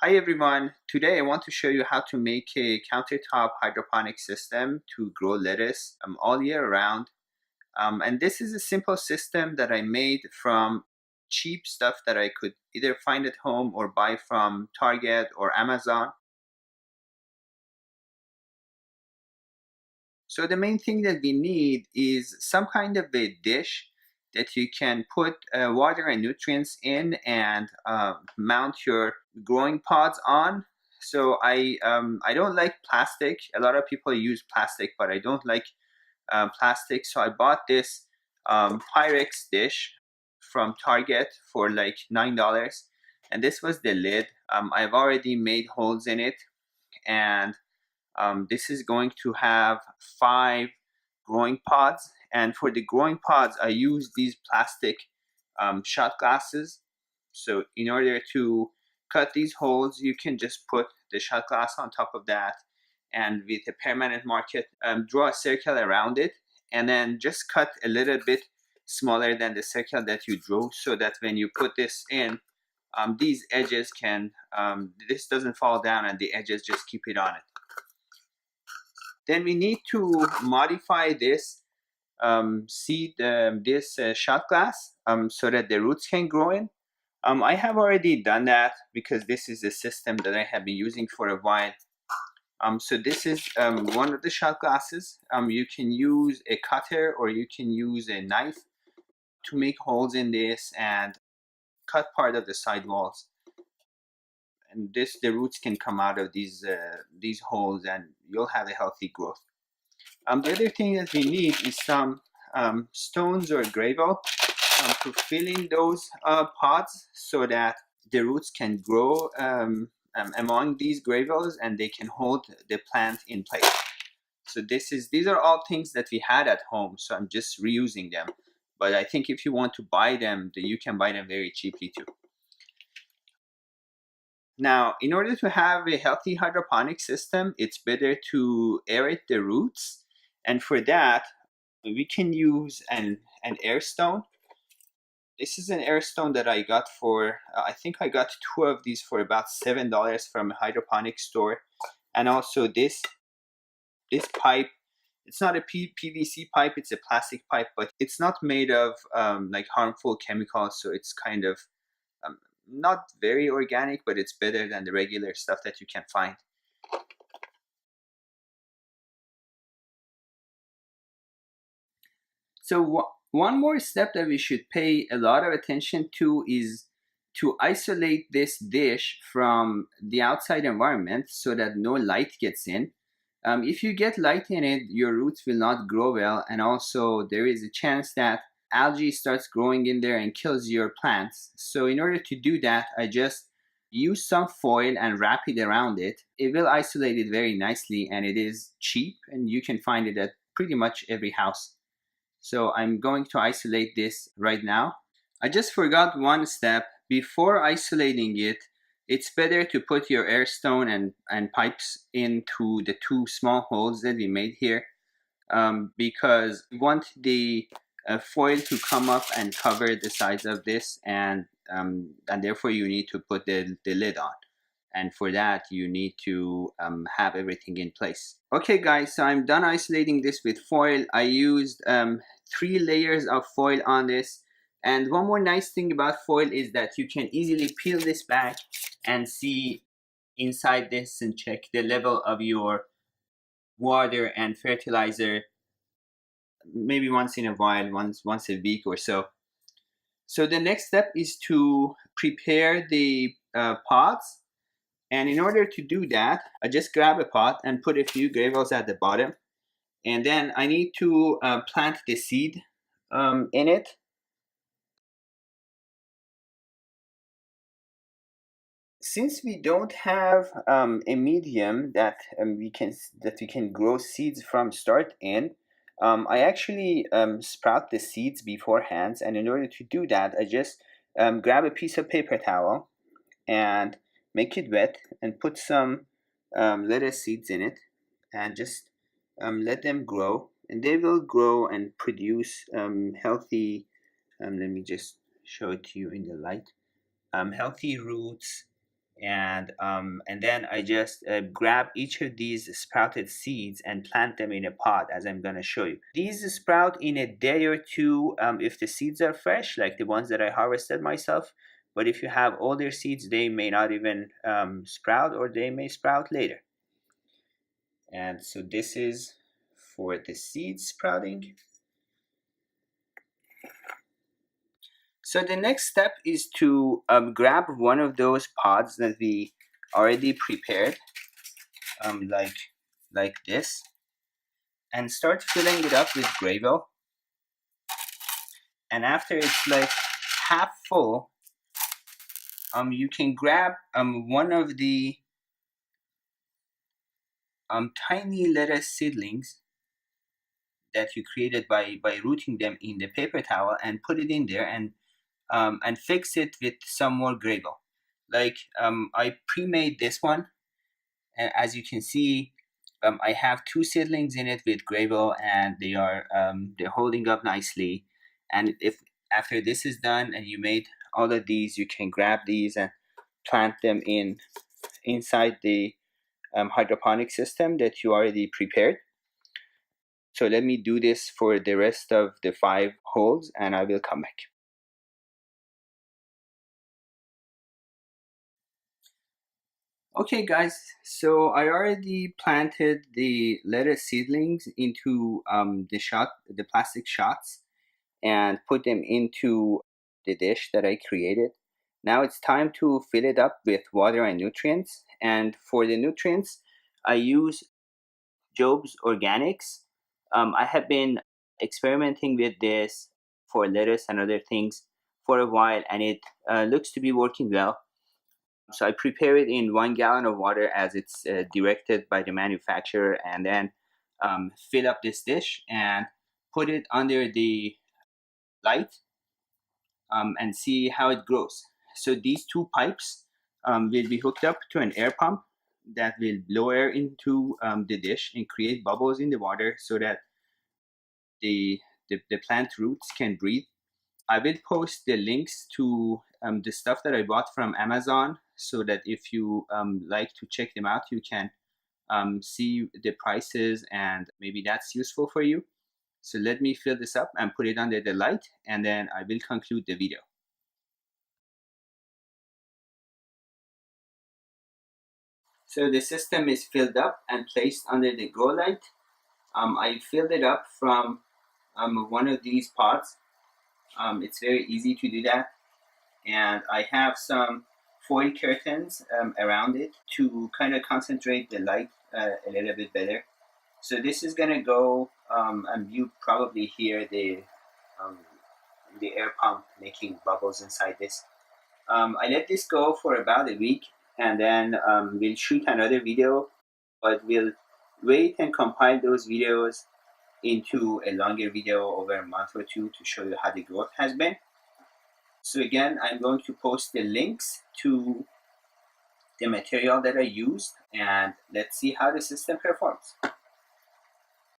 Hi everyone, today I want to show you how to make a countertop hydroponic system to grow lettuce all year round. And this is a simple system that I made from cheap stuff that I could either find at home or buy from Target or Amazon. So the main thing that we need is some kind of a dish that you can put water and nutrients in and mount your growing pods on. So I don't like plastic. A lot of people use plastic, but I don't like plastic. So I bought this Pyrex dish from Target for like $9, and this was the lid. I've already made holes in it, and this is going to have 5 growing pods. And for the growing pods, I use these plastic shot glasses. So in order to cut these holes, you can just put the shot glass on top of that, and with a permanent marker, draw a circle around it, and then just cut a little bit smaller than the circle that you drew, so that when you put this in, these edges can, this doesn't fall down and the edges just keep it on it. Then we need to modify this shot glass so that the roots can grow in. I have already done that because this is a system that I have been using for a while. So this is one of the shot glasses. You can use a cutter or you can use a knife to make holes in this and cut part of the side walls. And the roots can come out of these holes, and you'll have a healthy growth. The other thing that we need is some stones or gravel to fill in those pods so that the roots can grow among these gravels and they can hold the plant in place. So these are all things that we had at home, so I'm just reusing them. But I think if you want to buy them, you can buy them very cheaply too. Now, in order to have a healthy hydroponic system, it's better to aerate the roots. And for that, we can use an air stone. This is an air stone that I got for, I think I got 2 of these for about $7 from a hydroponic store. And also this pipe, it's not a PVC pipe, it's a plastic pipe, but it's not made of like harmful chemicals. So it's kind of not very organic, but it's better than the regular stuff that you can find. So one more step that we should pay a lot of attention to is to isolate this dish from the outside environment so that no light gets in. If you get light in it, your roots will not grow well, and also there is a chance that algae starts growing in there and kills your plants. So in order to do that, I just use some foil and wrap it around it. It will isolate it very nicely, and it is cheap, and you can find it at pretty much every house. So I'm going to isolate this right now. I just forgot one step. Before isolating it, it's better to put your air stone and pipes into the 2 small holes that we made here, because we want the foil to come up and cover the sides of this, and therefore you need to put the lid on. And for that, you need to have everything in place. Okay guys, so I'm done isolating this with foil. I used 3 layers of foil on this. And one more nice thing about foil is that you can easily peel this back and see inside this and check the level of your water and fertilizer, maybe once in a while, once a week or so. So the next step is to prepare the pots. And in order to do that, I just grab a pot and put a few gravels at the bottom. And then I need to plant the seed in it. Since we don't have a medium that we can grow seeds from start in, I actually sprout the seeds beforehand. And in order to do that, I just grab a piece of paper towel and make it wet and put some lettuce seeds in it, and just let them grow, and they will grow and produce healthy, let me just show it to you in the light, healthy roots And then I just grab each of these sprouted seeds and plant them in a pot, as I'm going to show you. These sprout in a day or two if the seeds are fresh, like the ones that I harvested myself. But if you have older seeds, they may not even sprout, or they may sprout later. And so this is for the seed sprouting. So the next step is to grab one of those pods that we already prepared, um, like like this, and start filling it up with gravel. And after it's like half full, you can grab one of the tiny lettuce seedlings that you created by rooting them in the paper towel, and put it in there, and fix it with some more gravel. Like I pre-made this one, and as you can see, I have two seedlings in it with gravel, and they're holding up nicely. And if after this is done and you made all of these, you can grab these and plant them inside the hydroponic system that you already prepared. So let me do this for the rest of the 5 holes, and I will come back. Okay guys, so I already planted the lettuce seedlings into the plastic shots, and put them into the dish that I created. Now it's time to fill it up with water and nutrients. And for the nutrients, I use Job's Organics. I have been experimenting with this for lettuce and other things for a while, and it looks to be working well. So I prepare it in 1 gallon of water as it's directed by the manufacturer, and then fill up this dish and put it under the light, and see how it grows. So these 2 pipes will be hooked up to an air pump that will blow air into the dish and create bubbles in the water, so that the plant roots can breathe. I will post the links to the stuff that I bought from Amazon, so that if you like to check them out, you can see the prices, and maybe that's useful for you. So let me fill this up and put it under the light, and then I will conclude the video. So the system is filled up and placed under the grow light. I filled it up from one of these pots. It's very easy to do that. And I have some foil curtains around it to kind of concentrate the light a little bit better. So this is gonna go, and you probably hear um, the air pump making bubbles inside this. I let this go for about a week, and then we'll shoot another video, but we'll wait and compile those videos into a longer video over a month or two to show you how the growth has been. So again, I'm going to post the links to the material that I used, and let's see how the system performs.